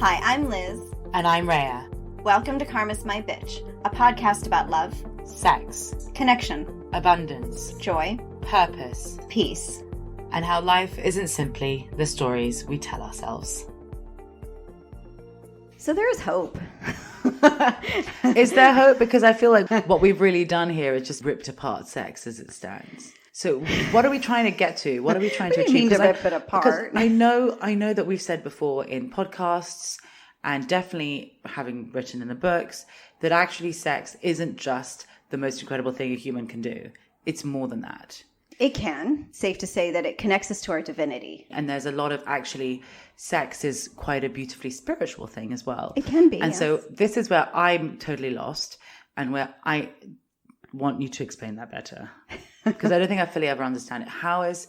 Hi, I'm Liz. And I'm Rhea. Welcome to Karma's My Bitch, a podcast about love, sex, connection, abundance, joy, purpose, peace, and how life isn't simply the stories we tell ourselves. So there is hope. Is there hope? Because I feel like what we've really done here is just ripped apart sex as it stands. So what are we trying to get to? What are we trying to achieve? Mean to rip it apart. I know that we've said before in podcasts and definitely having written in the books that actually sex isn't just the most incredible thing a human can do. It's more than that. It can. Safe to say that it connects us to our divinity. And there's a lot of actually sex is quite a beautifully spiritual thing as well. It can be. And yes. so this is where I'm totally lost and where I want you to explain that better. Because I don't think I fully ever understand it. How is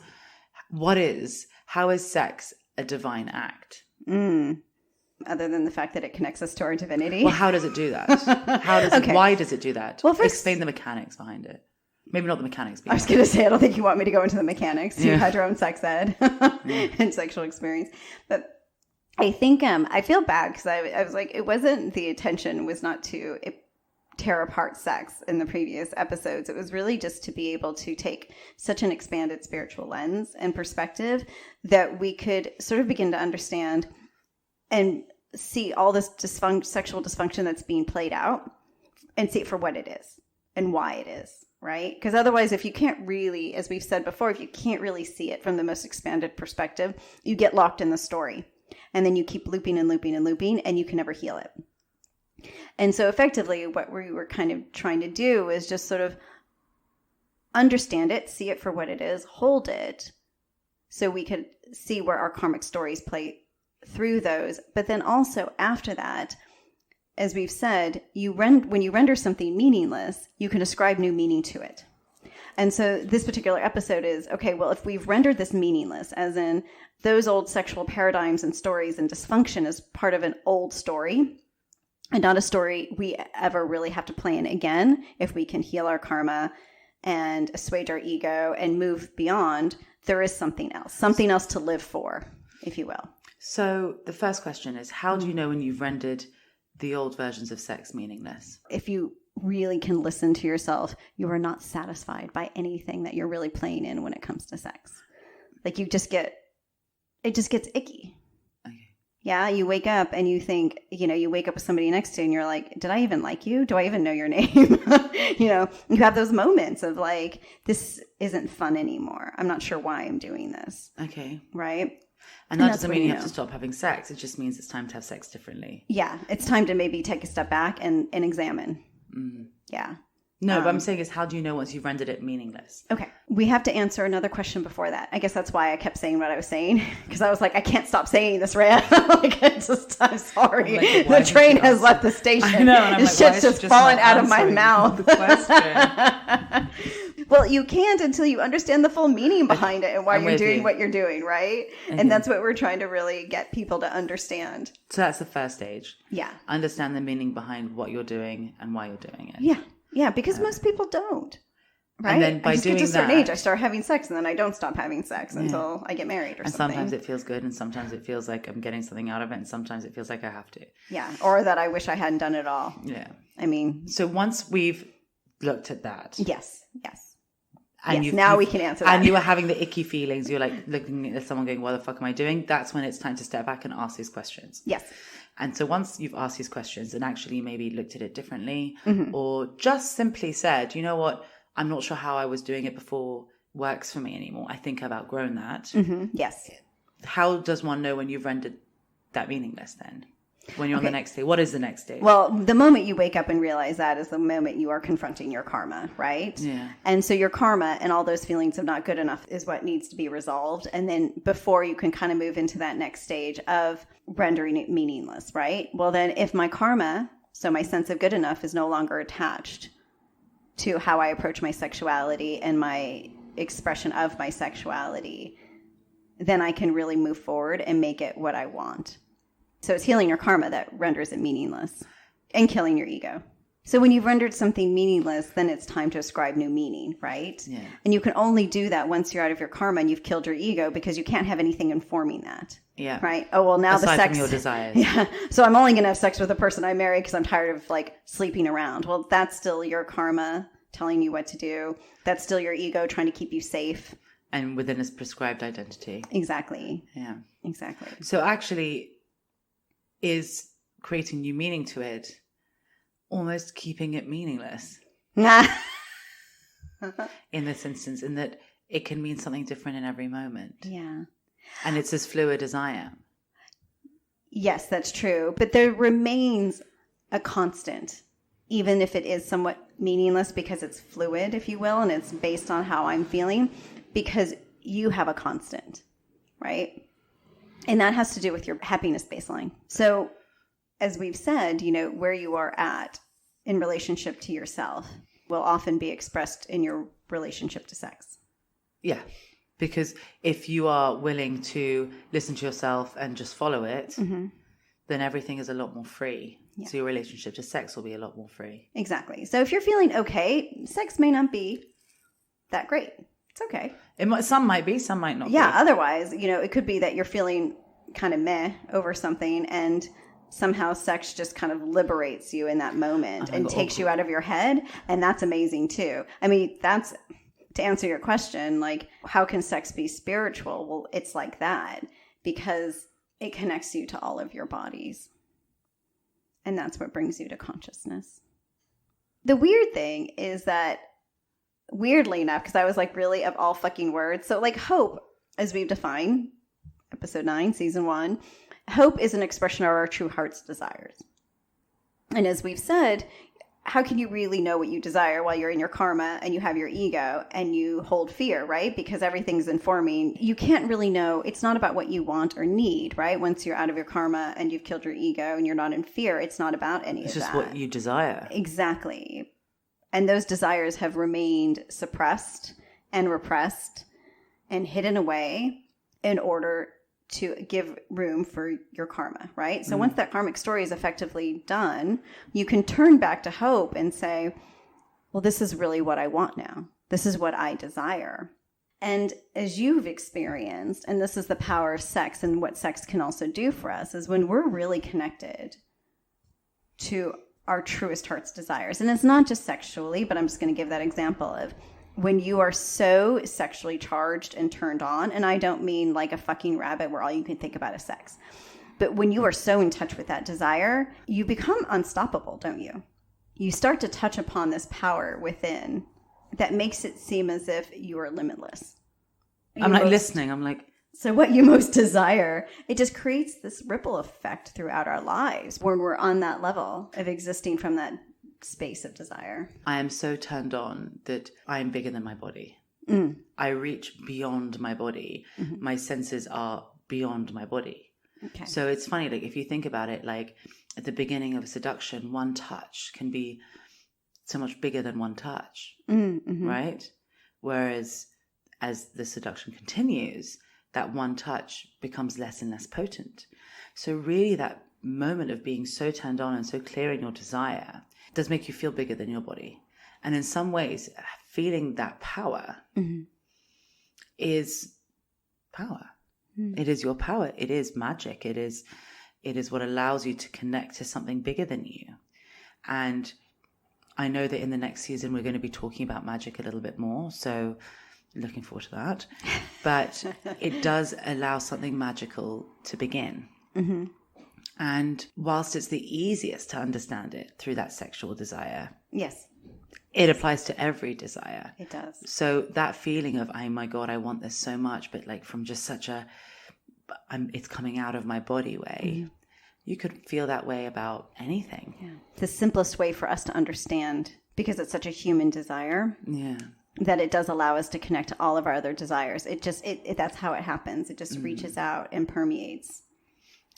sex a divine act? Other than the fact that it connects us to our divinity. Well, how does it do that? Why does it do that? Well, first, explain the mechanics behind it. Maybe not the mechanics. I was going to say, I don't think you want me to go into the mechanics. You had your own sex ed and sexual experience. But I think I feel bad because I was like, it wasn't, the intention was not to tear apart sex in the previous episodes. It was really just to be able to take such an expanded spiritual lens and perspective that we could sort of begin to understand and see all this sexual dysfunction that's being played out and see it for what it is and why it is. Right? Because otherwise, if you can't really, as we've said before, if you can't really see it from the most expanded perspective, you get locked in the story. And then you keep looping and looping and looping, and you can never heal it. And so effectively, what we were kind of trying to do is just sort of understand it, see it for what it is, hold it, so we could see where our karmic stories play through those. But then also after that, as we've said, when you render something meaningless, you can ascribe new meaning to it. And so this particular episode is, okay, well, if we've rendered this meaningless, as in those old sexual paradigms and stories and dysfunction is part of an old story and not a story we ever really have to play in again, if we can heal our karma and assuage our ego and move beyond, there is something else to live for, if you will. So the first question is, how do you know when you've rendered the old versions of sex meaningless? If you really can listen to yourself, you are not satisfied by anything that you're really playing in when it comes to sex. Like it just gets icky. Okay. Yeah, you wake up and you think, you wake up with somebody next to you and you're like, did I even like you? Do I even know your name? You have those moments of like, this isn't fun anymore. I'm not sure why I'm doing this. Okay. Right? And that doesn't mean you have to stop having sex. It just means it's time to have sex differently. Yeah. It's time to maybe take a step back and examine. Yeah. No, but I'm saying is, how do you know once you've rendered it meaningless? Okay. We have to answer another question before that. I guess that's why I kept saying what I was saying. Because I was like, I can't stop saying this, Rhea. I'm sorry. Like, the train has left the station. I know. And I'm this like, shit's just falling out of my mouth. The question. Well, you can't until you understand the full meaning behind it and why you're doing what you're doing, right? Mm-hmm. And that's what we're trying to really get people to understand. So that's the first stage. Yeah. Understand the meaning behind what you're doing and why you're doing it. Yeah. Yeah, because most people don't. Right? And then by doing that, to a certain age, I start having sex, and then I don't stop having sex until I get married or something. And sometimes it feels good, and sometimes it feels like I'm getting something out of it, and sometimes it feels like I have to. Yeah, or that I wish I hadn't done it all. Yeah. I mean. So once we've looked at that. Yes. And now we can answer that. And you are having the icky feelings. You're like looking at someone going, what the fuck am I doing? That's when it's time to step back and ask these questions. Yes. And so once you've asked these questions and actually maybe looked at it differently or just simply said, you know what, I'm not sure how I was doing it before works for me anymore. I think I've outgrown that. Mm-hmm. Yes. How does one know when you've rendered that meaningless then? When you're on the next day, what is the next day? Well, the moment you wake up and realize that is the moment you are confronting your karma, right? Yeah. And so your karma and all those feelings of not good enough is what needs to be resolved. And then before you can kind of move into that next stage of rendering it meaningless, right? Well, then if my karma, so my sense of good enough is no longer attached to how I approach my sexuality and my expression of my sexuality, then I can really move forward and make it what I want. So it's healing your karma that renders it meaningless and killing your ego. So when you've rendered something meaningless, then it's time to ascribe new meaning, right? Yeah. And you can only do that once you're out of your karma and you've killed your ego because you can't have anything informing that. Yeah. Right. Oh, well, now aside the sex. from your desires. Yeah. So I'm only going to have sex with the person I marry because I'm tired of like sleeping around. Well, that's still your karma telling you what to do. That's still your ego trying to keep you safe. And within a prescribed identity. Exactly. Yeah. Exactly. So actually, is creating new meaning to it almost keeping it meaningless? In this instance, in that it can mean something different in every moment. Yeah. And it's as fluid as I am. Yes, that's true. But there remains a constant, even if it is somewhat meaningless because it's fluid, if you will, and it's based on how I'm feeling, because you have a constant, right? And that has to do with your happiness baseline. So as we've said, you know, where you are at in relationship to yourself will often be expressed in your relationship to sex. Yeah. Because if you are willing to listen to yourself and just follow it, then everything is a lot more free. Yeah. So your relationship to sex will be a lot more free. Exactly. So if you're feeling okay, sex may not be that great. It's okay. Some might be, some might not be. Yeah, otherwise, you know, it could be that you're feeling kind of meh over something and somehow sex just kind of liberates you in that moment and takes you out of your head. And that's amazing too. I mean, that's... To answer your question, like, how can sex be spiritual? Well, it's like that because it connects you to all of your bodies. And that's what brings you to consciousness. The weird thing is that, weirdly enough, because I was like, really, of all fucking words. So, like, hope, as we've defined, episode 9, season 1, hope is an expression of our true heart's desires. And as we've said, how can you really know what you desire while you're in your karma and you have your ego and you hold fear, right? Because everything's informing. You can't really know. It's not about what you want or need, right? Once you're out of your karma and you've killed your ego and you're not in fear, it's not about any of that. It's just what you desire. Exactly. And those desires have remained suppressed and repressed and hidden away in order to give room for your karma, right? So once that karmic story is effectively done, you can turn back to hope and say, well, this is really what I want now. This is what I desire. And as you've experienced, and this is the power of sex and what sex can also do for us, is when we're really connected to our truest heart's desires. And it's not just sexually, but I'm just going to give that example of when you are so sexually charged and turned on, and I don't mean like a fucking rabbit where all you can think about is sex, but when you are so in touch with that desire, you become unstoppable, don't you? You start to touch upon this power within that makes it seem as if you are limitless. I'm like listening. I'm like, so what you most desire, it just creates this ripple effect throughout our lives when we're on that level of existing from that space of desire. I am so turned on that I am bigger than my body. I reach beyond my body. My senses are beyond my body. Okay. So it's funny, like if you think about it, like at the beginning of a seduction, one touch can be so much bigger than one touch, right? Whereas as the seduction continues, that one touch becomes less and less potent. So really that moment of being so turned on and so clear in your desire does make you feel bigger than your body. And in some ways, feeling that power is power. It is your power. It is magic. It is what allows you to connect to something bigger than you. And I know that in the next season, we're going to be talking about magic a little bit more. So looking forward to that. But it does allow something magical to begin. And whilst it's the easiest to understand it through that sexual desire, yes, it applies to every desire. It does. So that feeling of, oh my God, I want this so much, but like from just such a, it's coming out of my body way, you could feel that way about anything. Yeah. The simplest way for us to understand, because it's such a human desire. Yeah. That it does allow us to connect to all of our other desires. It just, that's how it happens. It just reaches out and permeates.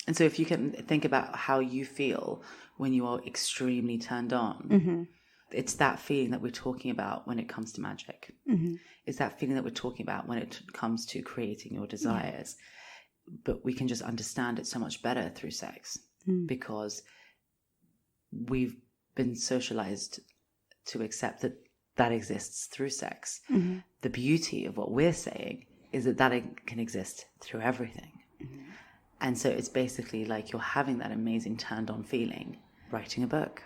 And so if you can think about how you feel when you are extremely turned on, it's that feeling that we're talking about when it comes to magic. It's that feeling that we're talking about when it comes to creating your desires. But we can just understand it so much better through sex because we've been socialized to accept that that exists through sex. The beauty of what we're saying is that it can exist through everything. And so it's basically like you're having that amazing turned on feeling, writing a book,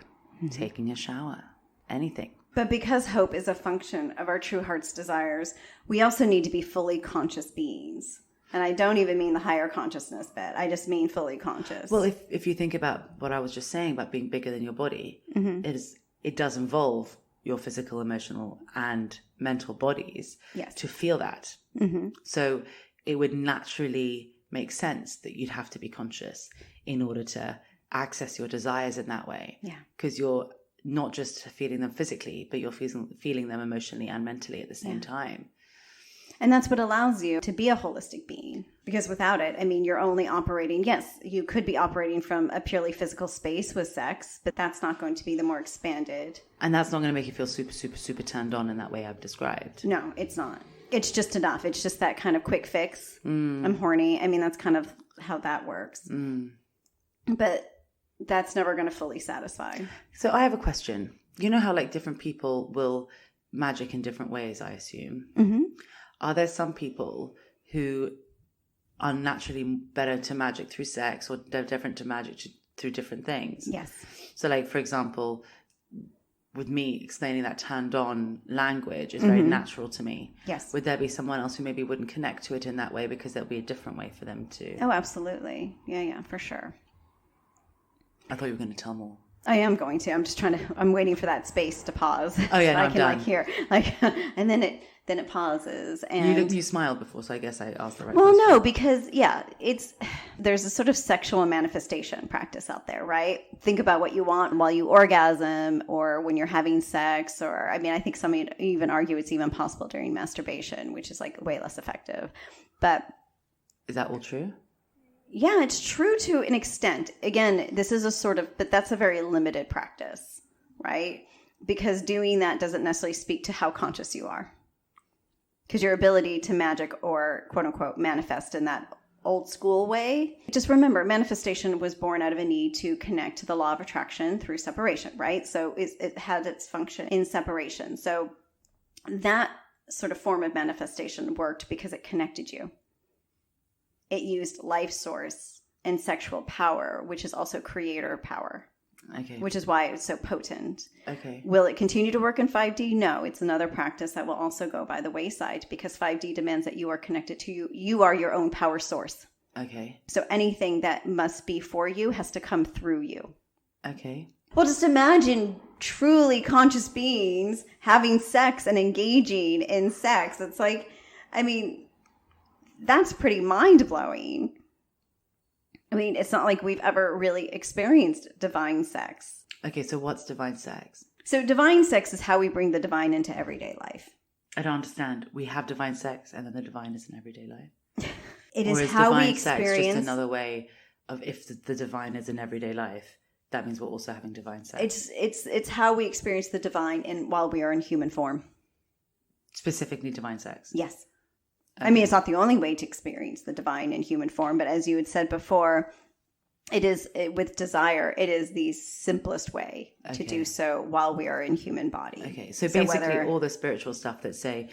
taking a shower, anything. But because hope is a function of our true heart's desires, we also need to be fully conscious beings. And I don't even mean the higher consciousness bit. I just mean fully conscious. Well, if you think about what I was just saying about being bigger than your body, it does involve your physical, emotional, and mental bodies to feel that. So it would naturally make sense that you'd have to be conscious in order to access your desires in that way. Yeah. Because you're not just feeling them physically, but you're feeling them emotionally and mentally at the same time. And that's what allows you to be a holistic being. Because without it, I mean, you're only operating, yes, you could be operating from a purely physical space with sex, but that's not going to be the more expanded. And that's not going to make you feel super, super, super turned on in that way I've described. No, it's not. It's just enough. It's just that kind of quick fix. I'm horny. I mean, that's kind of how that works. But that's never going to fully satisfy. So I have a question. You know how like different people will magic in different ways, I assume? Are there some people who are naturally better to magic through sex, or they're different to magic through different things? Yes. So like, for example, with me explaining that turned on language is very natural to me. Yes. Would there be someone else who maybe wouldn't connect to it in that way because there'll be a different way for them to? Oh, absolutely. Yeah, for sure. I thought you were going to tell more. I am going to. I'm just I'm waiting for that space to pause. Oh yeah, so no, I I'm can done. like hear, like, and then it pauses. And You smiled before, so I guess I asked the right well, question. no, because there's a sort of sexual manifestation practice out there, right? Think about what you want while you orgasm, or when you're having sex, or I mean, I think some even argue it's even possible during masturbation, which is like way less effective. But is that all true? Yeah, it's true to an extent. Again, this is but that's a very limited practice, right? Because doing that doesn't necessarily speak to how conscious you are. Because your ability to magic or quote unquote manifest in that old school way, just remember, manifestation was born out of a need to connect to the law of attraction through separation, right? So it had its function in separation. So that sort of form of manifestation worked because it connected you. It used life source and sexual power, which is also creator power. Okay. Which is why it's so potent. Okay. Will it continue to work in 5D? No, it's another practice that will also go by the wayside because 5D demands that you are connected to you. You are your own power source. Okay. So anything that must be for you has to come through you. Okay. Well, just imagine truly conscious beings having sex and engaging in sex. It's like, I mean, that's pretty mind-blowing. I mean, it's not like we've ever really experienced divine sex. Okay, so what's divine sex? So divine sex is how we bring the divine into everyday life. I don't understand. We have divine sex and then the divine is in everyday life. It is or is how divine we experience. Sex just another way of if the divine is in everyday life, that means we're also having divine sex. It's how we experience the divine while we are in human form. Specifically divine sex. Yes. Okay. I mean, it's not the only way to experience the divine in human form, but as you had said before, with desire, it is the simplest way to do so while we are in human body. Okay, so basically all the spiritual stuff that say,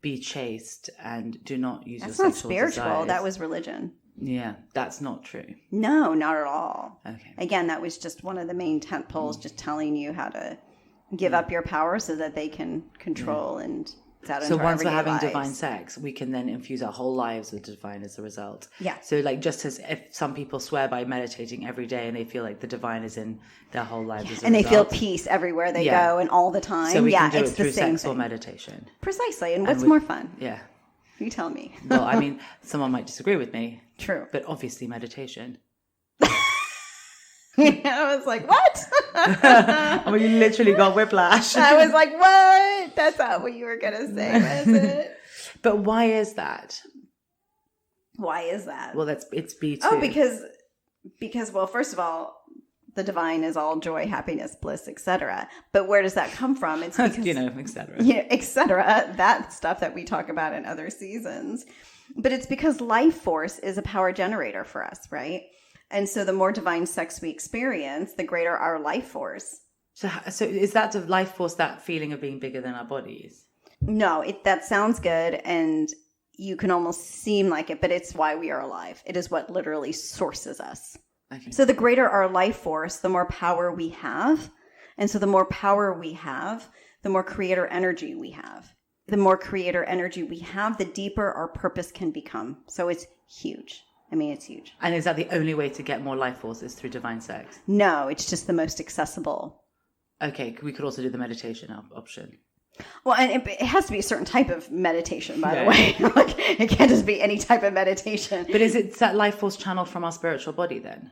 be chaste and do not use your sexual desires. That's not spiritual, that was religion. Yeah, that's not true. No, not at all. Okay. Again, that was just one of the main tent poles, just telling you how to give up your power so that they can control and... So once we're having divine sex, we can then infuse our whole lives with divine as a result. Yeah. So like just as if some people swear by meditating every day and they feel like the divine is in their whole lives as a result. And they feel peace everywhere they go and all the time. So we can do it's it through the same sex or meditation. Precisely. And what's more fun? Yeah. You tell me. Well, I mean, someone might disagree with me. True. But obviously meditation. I was like, what? I mean, you literally got whiplash. I was like, what? That's not what you were going to say, was it? But why is that? Why is that? Well, it's B2. Oh, because well, first of all, the divine is all joy, happiness, bliss, etc. But where does that come from? It's because, etc. Yeah, etc. That stuff that we talk about in other seasons. But it's because life force is a power generator for us, right? And so the more divine sex we experience, the greater our life force. So is that the life force, that feeling of being bigger than our bodies? No, that sounds good. And you can almost seem like it, but it's why we are alive. It is what literally sources us. Okay. So the greater our life force, the more power we have. And so the more power we have, the more creator energy we have. The more creator energy we have, the deeper our purpose can become. So it's huge. I mean, it's huge. And is that the only way to get more life force is through divine sex? No, it's just the most accessible. Okay, we could also do the meditation option. Well, and it has to be a certain type of meditation, by the way. Like, it can't just be any type of meditation. But is it that life force channeled from our spiritual body then?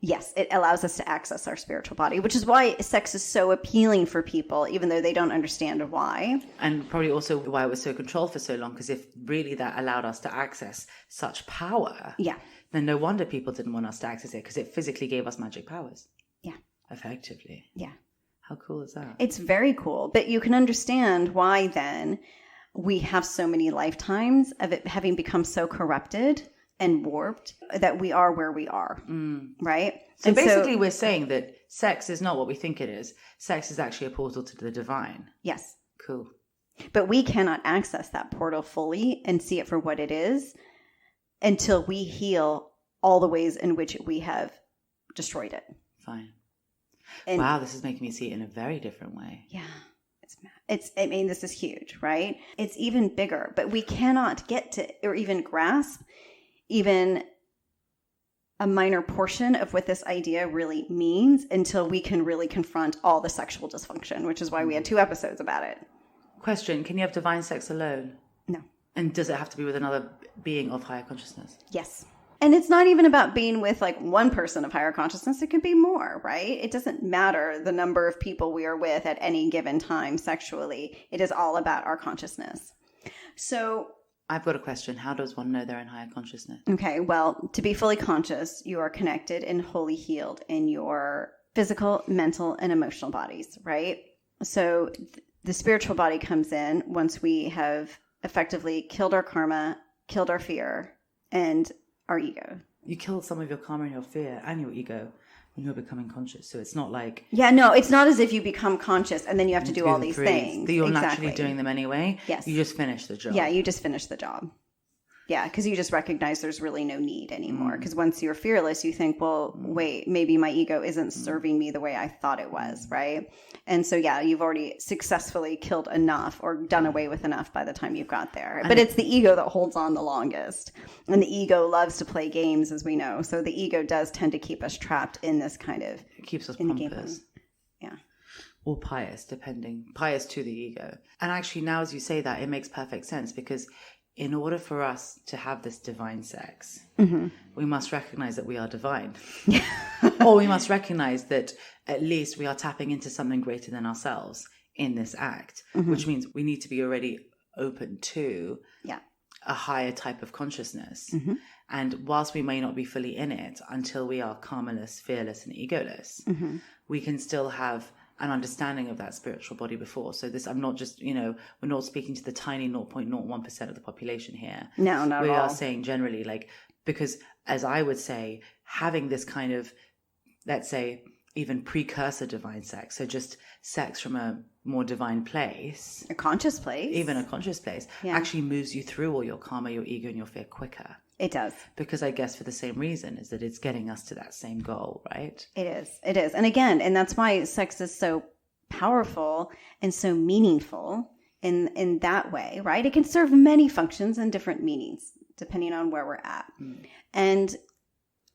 Yes, it allows us to access our spiritual body, which is why sex is so appealing for people, even though they don't understand why. And probably also why it was so controlled for so long, because if really that allowed us to access such power, then no wonder people didn't want us to access it, because it physically gave us magic powers. Yeah. Effectively. Yeah. How cool is that? It's very cool. But you can understand why then we have so many lifetimes of it having become so corrupted and warped that we are where we are, right? So basically we're saying that sex is not what we think it is. Sex is actually a portal to the divine. Yes. Cool. But we cannot access that portal fully and see it for what it is until we heal all the ways in which we have destroyed it. Fine. And wow, this is making me see it in a very different way. Yeah. I mean, this is huge, right? It's even bigger, but we cannot get to or even grasp even a minor portion of what this idea really means until we can really confront all the sexual dysfunction, which is why we had 2 episodes about it. Question, can you have divine sex alone? No. And does it have to be with another being of higher consciousness? Yes. And it's not even about being with like one person of higher consciousness. It can be more, right? It doesn't matter the number of people we are with at any given time sexually. It is all about our consciousness. So I've got a question. How does one know they're in higher consciousness? Okay, well, to be fully conscious, you are connected and wholly healed in your physical, mental, and emotional bodies, right? So the spiritual body comes in once we have effectively killed our karma, killed our fear, and our ego. You kill some of your karma and your fear and your ego when you're becoming conscious. So it's not like... Yeah, no, it's not as if you become conscious and then you have to do all these things. You're naturally doing them anyway. Yes. You just finish the job. Yeah, you just finish the job. Yeah, because you just recognize there's really no need anymore. Because once you're fearless, you think, well, wait, maybe my ego isn't serving me the way I thought it was, right? And so, yeah, you've already successfully killed enough or done away with enough by the time you've got there. But it's the ego that holds on the longest. And the ego loves to play games, as we know. So the ego does tend to keep us trapped in this kind of... It keeps us pompous. Yeah. Or pious, depending. Pious to the ego. And actually, now as you say that, it makes perfect sense because... in order for us to have this divine sex, we must recognize that we are divine. Or we must recognize that at least we are tapping into something greater than ourselves in this act, which means we need to be already open to a higher type of consciousness. And whilst we may not be fully in it until we are karmaless, fearless, and egoless, we can still have an understanding of that spiritual body before. So this, I'm not just, we're not speaking to the tiny 0.01% of the population here. No, not at all. We are saying generally, like, because as I would say, having this kind of, let's say, even precursor divine sex, so just sex from a more divine place. A conscious place. Even a conscious place, actually moves you through all your karma, your ego, and your fear quicker. It does. Because I guess for the same reason is that it's getting us to that same goal, right? It is. It is. And again, and that's why sex is so powerful and so meaningful in that way, right? It can serve many functions and different meanings depending on where we're at. And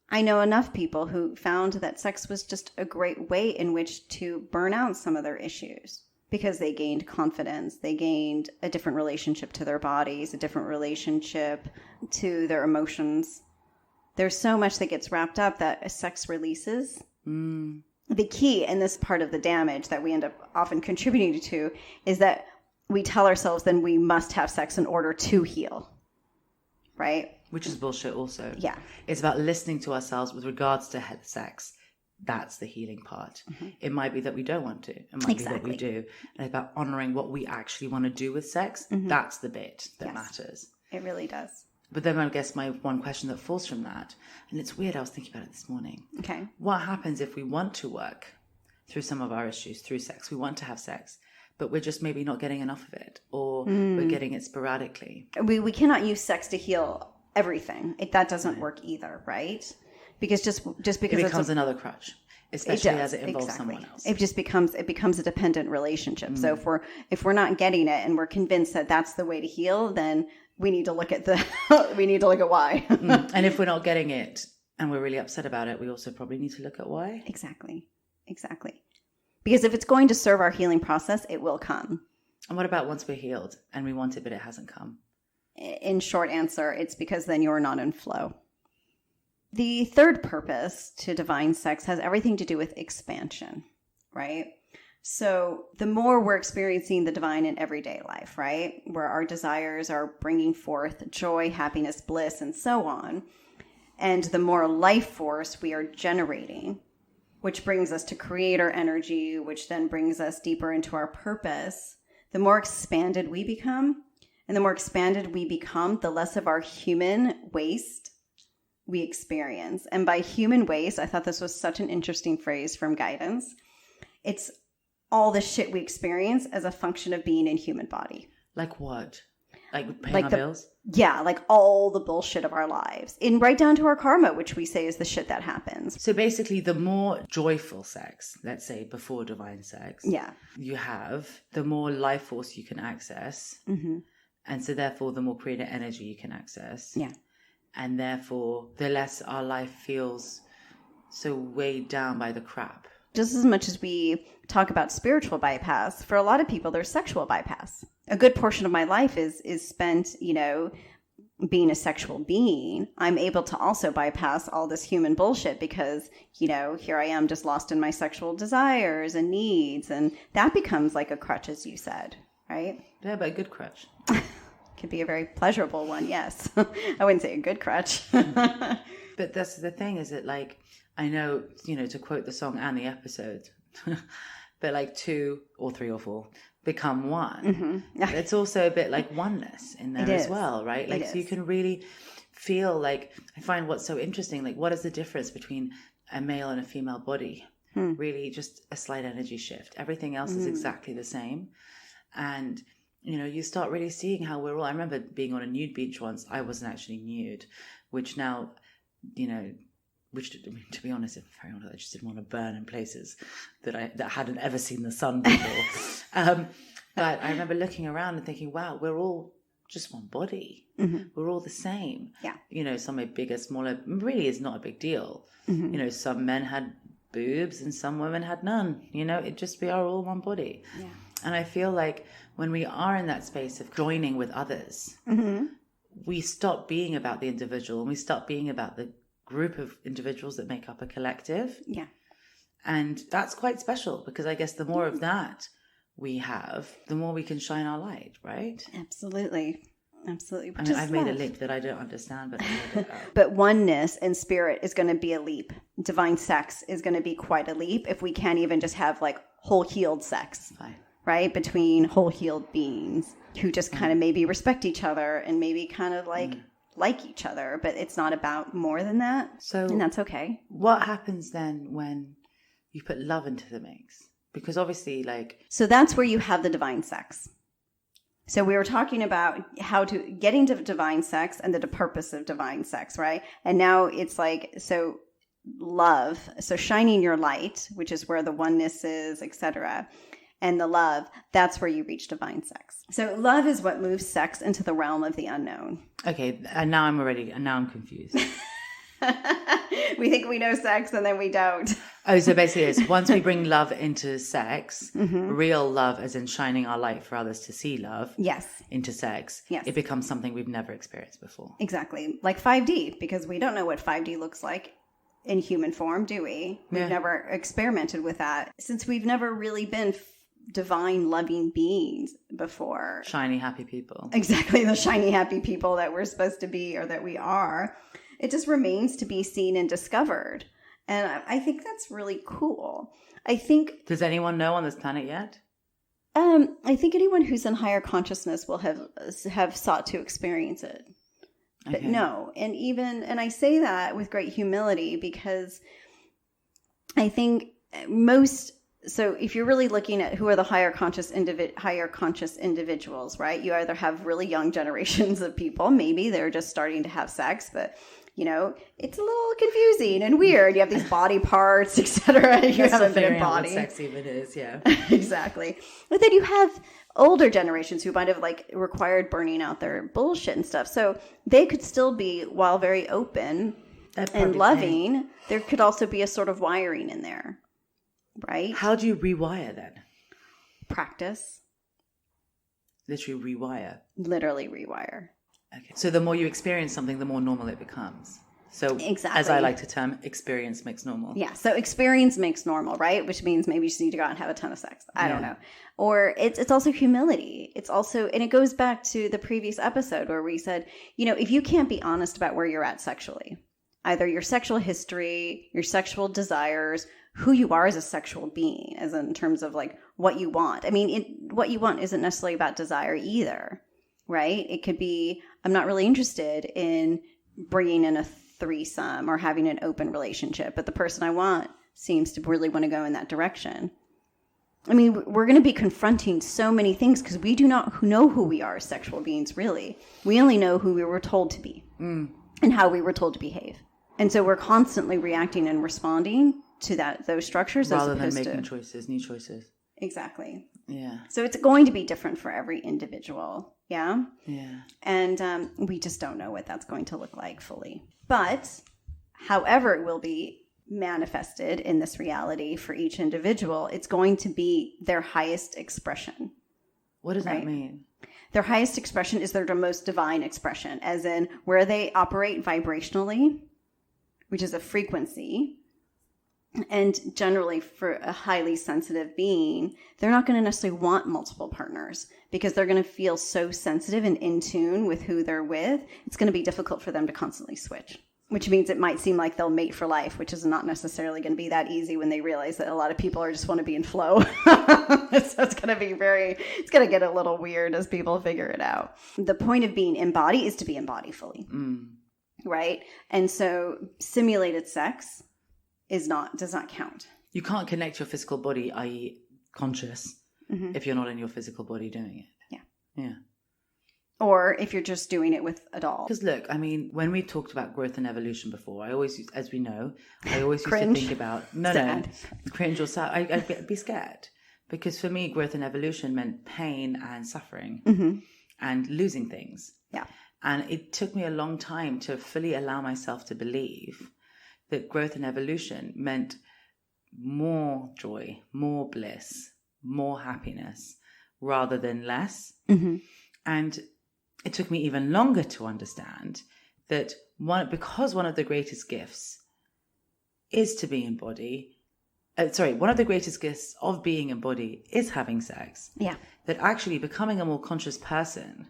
I know enough people who found that sex was just a great way in which to burn out some of their issues. Because they gained confidence, they gained a different relationship to their bodies, a different relationship to their emotions. There's so much that gets wrapped up that sex releases. The key in this part of the damage that we end up often contributing to is that we tell ourselves then we must have sex in order to heal, right? Which is bullshit also. Yeah. It's about listening to ourselves with regards to sex. That's the healing part. It might be that we don't want to. It might be that we do. And it's about honoring what we actually want to do with sex. That's the bit that matters. It really does. But then I guess my one question that falls from that, and it's weird, I was thinking about it this morning. Okay. What happens if we want to work through some of our issues, through sex? We want to have sex, but we're just maybe not getting enough of it, or we're getting it sporadically. We cannot use sex to heal everything. That doesn't work either, right? Because just because it becomes another crutch, especially as it involves someone else. It becomes a dependent relationship. So if we're not getting it and we're convinced that that's the way to heal, then we need to look at why. And if we're not getting it and we're really upset about it, we also probably need to look at why. Exactly. Because if it's going to serve our healing process, it will come. And what about once we're healed and we want it, but it hasn't come? In short answer, it's because then you're not in flow. The third purpose to divine sex has everything to do with expansion, right? So the more we're experiencing the divine in everyday life, right, where our desires are bringing forth joy, happiness, bliss, and so on, and the more life force we are generating, which brings us to creator energy, which then brings us deeper into our purpose, the more expanded we become. And the more expanded we become, the less of our human waste we experience. And by human waste, I thought this was such an interesting phrase from guidance. It's all the shit we experience as a function of being in human body. Like what? Like paying our bills? Yeah, like all the bullshit of our lives. And right down to our karma, which we say is the shit that happens. So basically, the more joyful sex, let's say before divine sex, you have, the more life force you can access. Mm-hmm. And so therefore, the more creative energy you can access. Yeah. And therefore, the less our life feels so weighed down by the crap. Just as much as we talk about spiritual bypass, for a lot of people, there's sexual bypass. A good portion of my life is spent, being a sexual being. I'm able to also bypass all this human bullshit because, here I am just lost in my sexual desires and needs. And that becomes like a crutch, as you said, right? Yeah, but a good crutch. Could be a very pleasurable one, yes. I wouldn't say a good crutch. But that's the thing, is it like, I know, to quote the song and the episode, but like 2 or 3 or 4 become one. Mm-hmm. It's also a bit like oneness in there as well, right? Like, so you can really feel like, I find what's so interesting, like what is the difference between a male and a female body? Really just a slight energy shift. Everything else is exactly the same. And you start really seeing how we're all... I remember being on a nude beach once. I wasn't actually nude, which now, to be honest, I just didn't want to burn in places that hadn't ever seen the sun before. But I remember looking around and thinking, wow, we're all just one body. Mm-hmm. We're all the same. Yeah. Some are bigger, smaller. Really, it's not a big deal. Mm-hmm. Some men had boobs and some women had none. We are all one body. Yeah. And I feel like when we are in that space of joining with others, we stop being about the individual and we start being about the group of individuals that make up a collective. Yeah. And that's quite special because I guess the more of that we have, the more we can shine our light, right? Absolutely. I've made a leap that I don't understand, but I know it. But oneness and spirit is going to be a leap. Divine sex is going to be quite a leap if we can't even just have like whole healed sex. Fine. Right? Between whole healed beings who just kind of maybe respect each other and maybe kind of like each other, but it's not about more than that. And that's okay. What happens then when you put love into the mix? Because obviously so that's where you have the divine sex. So we were talking about getting to divine sex and the purpose of divine sex, right? And now it's love. So shining your light, which is where the oneness is, etc. And the love, that's where you reach divine sex. So love is what moves sex into the realm of the unknown. Okay, and now I'm confused. We think we know sex and then we don't. Oh, so basically it's once we bring love into sex, real love as in shining our light for others to see love into sex, it becomes something we've never experienced before. Exactly. Like 5D, because we don't know what 5D looks like in human form, do we? We've never experimented with that since we've never really been divine loving beings before. Shiny happy people. Exactly, the shiny happy people that we're supposed to be or that we are. It just remains to be seen and discovered. And I think that's really cool. Does anyone know on this planet yet? I think anyone who's in higher consciousness will have sought to experience it. But okay. No. And I say that with great humility because I think most So if you're really looking at who are the higher conscious individuals, right? You either have really young generations of people, maybe they're just starting to have sex, but it's a little confusing and weird. You have these body parts, etc. You haven't been embodied. What sex even is, yeah. Exactly. But then you have older generations who might have required burning out their bullshit and stuff. So they could still be, while very open and loving, there could also be a sort of wiring in there. Right? How do you rewire then? Practice. Literally rewire. Literally rewire. Okay. So the more you experience something, the more normal it becomes. So exactly. As I like to term, experience makes normal. Yeah. So experience makes normal, right? Which means maybe you just need to go out and have a ton of sex. I don't know. Or it's also humility. It's also, and it goes back to the previous episode where we said, if you can't be honest about where you're at sexually, either your sexual history, your sexual desires, who you are as a sexual being, as in terms of what you want. I mean, what you want isn't necessarily about desire either, right? It could be, I'm not really interested in bringing in a threesome or having an open relationship, but the person I want seems to really want to go in that direction. I mean, we're going to be confronting so many things because we do not know who we are as sexual beings, really. We only know who we were told to be and how we were told to behave. And so we're constantly reacting and responding to those structures rather than making new choices. Exactly. Yeah. So it's going to be different for every individual. Yeah. Yeah. And we just don't know what that's going to look like fully. But however it will be manifested in this reality for each individual, it's going to be their highest expression. What does that mean? Their highest expression is their most divine expression, as in where they operate vibrationally, which is a frequency. And generally for a highly sensitive being, they're not going to necessarily want multiple partners because they're going to feel so sensitive and in tune with who they're with. It's going to be difficult for them to constantly switch, which means it might seem like they'll mate for life, which is not necessarily going to be that easy when they realize that a lot of people just want to be in flow. So it's going to get a little weird as people figure it out. The point of being in body is to be in body fully. Right? And so simulated sex does not count. You can't connect your physical body, i.e. conscious, if you're not in your physical body doing it. Yeah. Or if you're just doing it with a doll. Because look, I mean, when we talked about growth and evolution before, I always used to think about, cringe or sad. I'd be scared. Because for me, growth and evolution meant pain and suffering and losing things. Yeah. And it took me a long time to fully allow myself to believe that growth and evolution meant more joy, more bliss, more happiness, rather than less. And it took me even longer to understand that because one of the greatest gifts is to be in body. One of the greatest gifts of being in body is having sex. Yeah. That actually becoming a more conscious person,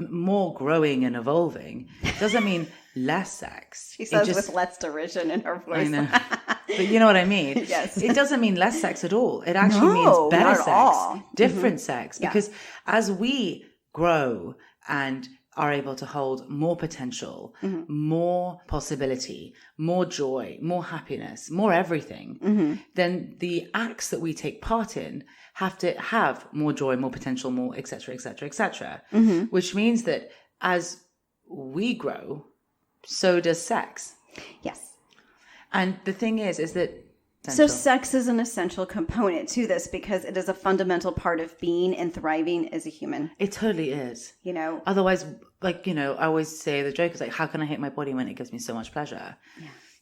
more growing and evolving, doesn't mean less sex. She says with less derision in her voice. I know. But you know what I mean? Yes. It doesn't mean less sex at all. It actually means better sex, different sex. Because as we grow and are able to hold more potential, more possibility, more joy, more happiness, more everything, then the acts that we take part in have to have more joy, more potential, more et cetera, which means that as we grow, so does sex. Yes. And the thing is that so sex is an essential component to this because it is a fundamental part of being and thriving as a human. It totally is. Otherwise, I always say the joke is how can I hate my body when it gives me so much pleasure?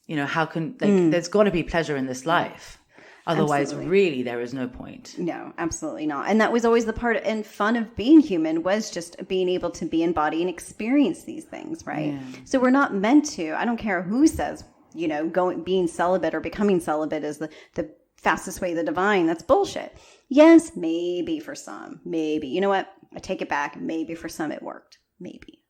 Yeah. How can, there's got to be pleasure in this life. Otherwise, really, there is no point. No, absolutely not. And that was always the part and fun of being human was just being able to be in body and experience these things, right? Yeah. So we're not meant to, I don't care who says, being celibate or becoming celibate is the fastest way to the divine. That's bullshit. Yes, maybe for some. Maybe. You know what? I take it back. Maybe for some it worked. Maybe.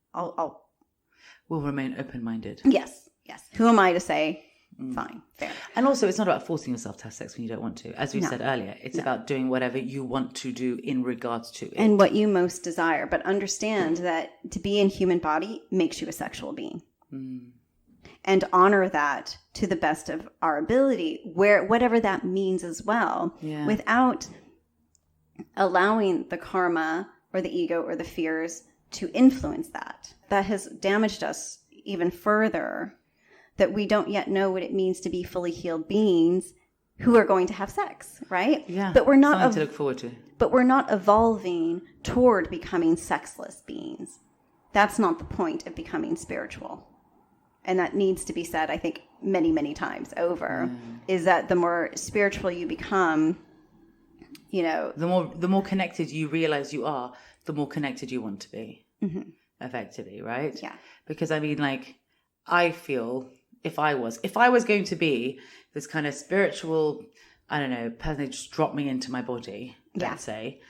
We'll remain open-minded. Yes. Who am I to say? Fine. Fair. And also, it's not about forcing yourself to have sex when you don't want to. As we said earlier, it's about doing whatever you want to do in regards to it. And what you most desire. But understand that to be in human body makes you a sexual being. and honor that to the best of our ability, whatever that means as well, without allowing the karma or the ego or the fears to influence that. That has damaged us even further, that we don't yet know what it means to be fully healed beings who are going to have sex, right? Yeah, but we're not something to look forward to. But we're not evolving toward becoming sexless beings. That's not the point of becoming spiritual. And that needs to be said, I think, many, many times over, is that the more spiritual you become, the more connected you realize you are, the more connected you want to be, effectively, right? Yeah. Because I mean, like, I feel if I was going to be this kind of spiritual, I don't know, person that just dropped me into my body, let's say,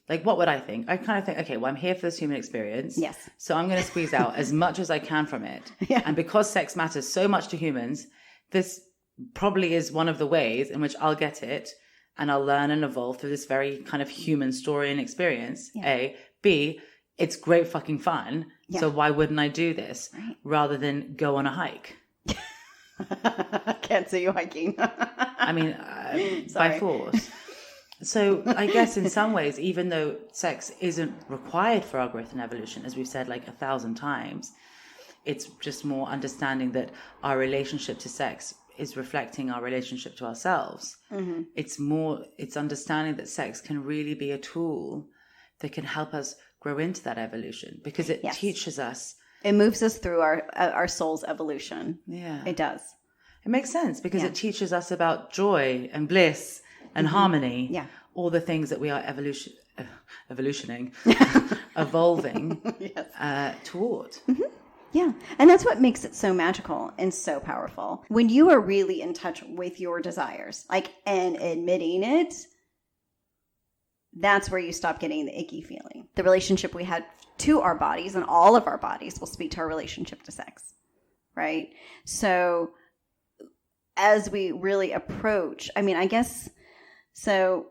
like, what would I think? I kind of think, okay, well, I'm here for this human experience. Yes. So I'm going to squeeze out as much as I can from it. Yeah. And because sex matters so much to humans, this probably is one of the ways in which I'll get it, and I'll learn and evolve through this very kind of human story and experience. Yeah. A. B, it's great fucking fun. Yeah. So why wouldn't I do this rather than go on a hike? Can't see you hiking. I mean, by force. So I guess in some ways, even though sex isn't required for our growth and evolution, as we've said like 1,000 times, it's just more understanding that our relationship to sex is reflecting our relationship to ourselves. Mm-hmm. It's understanding that sex can really be a tool that can help us grow into that evolution, because it teaches us. It moves us through our soul's evolution. Yeah. It does. It makes sense because it teaches us about joy and bliss and harmony. Yeah. All the things that we are evolutioning, evolving toward. Mm-hmm. Yeah. And that's what makes it so magical and so powerful. When you are really in touch with your desires, and admitting it, that's where you stop getting the icky feeling. The relationship we had to our bodies, and all of our bodies will speak to our relationship to sex, right? So as we really approach, so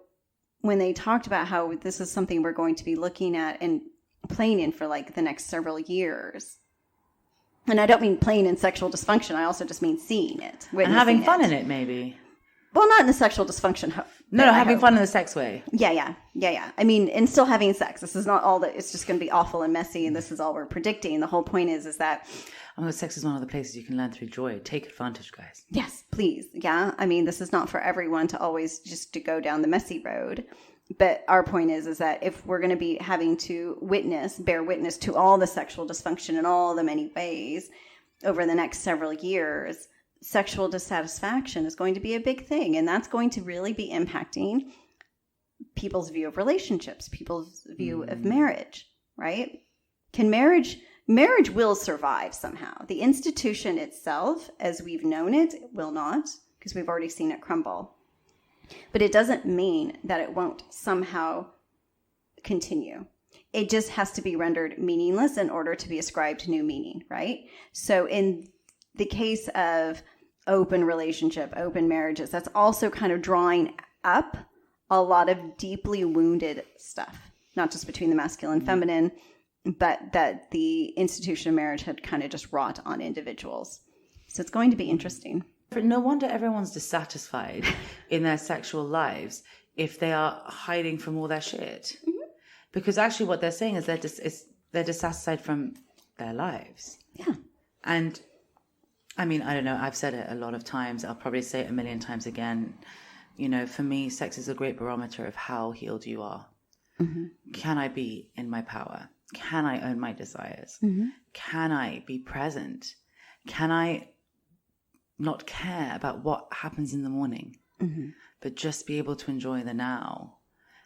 when they talked about how this is something we're going to be looking at and playing in for the next several years, and I don't mean playing in sexual dysfunction, I also just mean seeing it. And having fun in it, maybe. Well, not in the sexual dysfunction. No, having fun in the sex way. Yeah. I mean, and still having sex. This is not all that it's just going to be awful and messy, and this is all we're predicting. The whole point is that... sex is one of the places you can learn through joy. Take advantage, guys. Yes, please. Yeah. I mean, this is not for everyone to always just to go down the messy road. But our point is that if we're going to be having to bear witness to all the sexual dysfunction in all the many ways over the next several years, sexual dissatisfaction is going to be a big thing. And that's going to really be impacting people's view of relationships, people's view of marriage, right? Marriage will survive somehow. The institution itself, as we've known it, will not, because we've already seen it crumble. But it doesn't mean that it won't somehow continue. It just has to be rendered meaningless in order to be ascribed new meaning, right? So in the case of open relationship, open marriages, that's also kind of drawing up a lot of deeply wounded stuff, not just between the masculine and feminine, but that the institution of marriage had kind of just wrought on individuals. So it's going to be interesting. No wonder everyone's dissatisfied in their sexual lives if they are hiding from all their shit. Mm-hmm. Because actually what they're saying is they're dissatisfied from their lives. Yeah. And I mean, I don't know, I've said it a lot of times. I'll probably say it a million times again. For me, sex is a great barometer of how healed you are. Mm-hmm. Can I be in my power? Can I own my desires? Mm-hmm. Can I be present? Can I not care about what happens in the morning, but just be able to enjoy the now?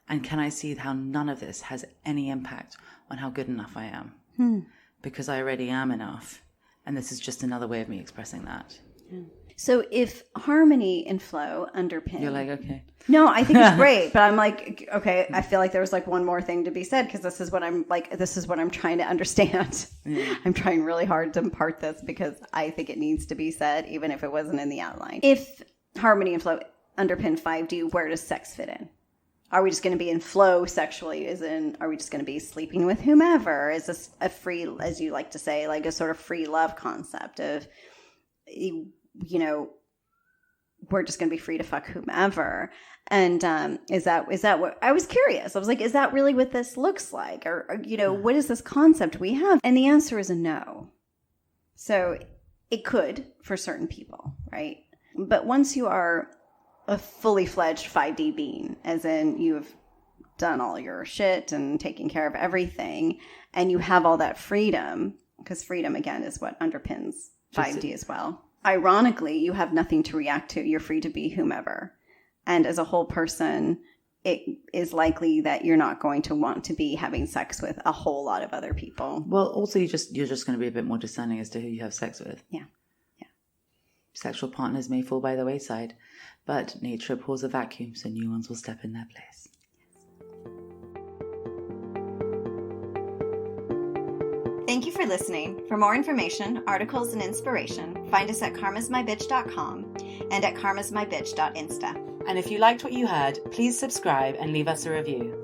And can I see how none of this has any impact on how good enough I am? Because I already am enough. And this is just another way of me expressing that. Yeah. So if harmony and flow underpin... You're like, okay. No, I think it's great. But I'm like, okay, I feel like there was one more thing to be said, because this is what I'm trying to understand. Yeah. I'm trying really hard to impart this because I think it needs to be said, even if it wasn't in the outline. If harmony and flow underpin 5D, where does sex fit in? Are we just going to be in flow sexually? Are we just going to be sleeping with whomever? Is this a free, as you like to say, a sort of free love concept of we're just going to be free to fuck whomever. And is that what I was curious? I was like, is that really what this looks like? Or what is this concept we have? And the answer is a no. So it could for certain people, right? But once you are a fully fledged 5D being, as in you've done all your shit and taken care of everything, and you have all that freedom, because freedom, again, is what underpins 5D as well. Ironically, you have nothing to react to. You're free to be whomever. And as a whole person, it is likely that you're not going to want to be having sex with a whole lot of other people. Well, also, you're just going to be a bit more discerning as to who you have sex with. Yeah. Sexual partners may fall by the wayside, but nature abhors a vacuum, so new ones will step in their place. Thank you for listening. For more information, articles, and inspiration, find us at karmasmybitch.com and at karmasmybitch.insta. And if you liked what you heard, please subscribe and leave us a review.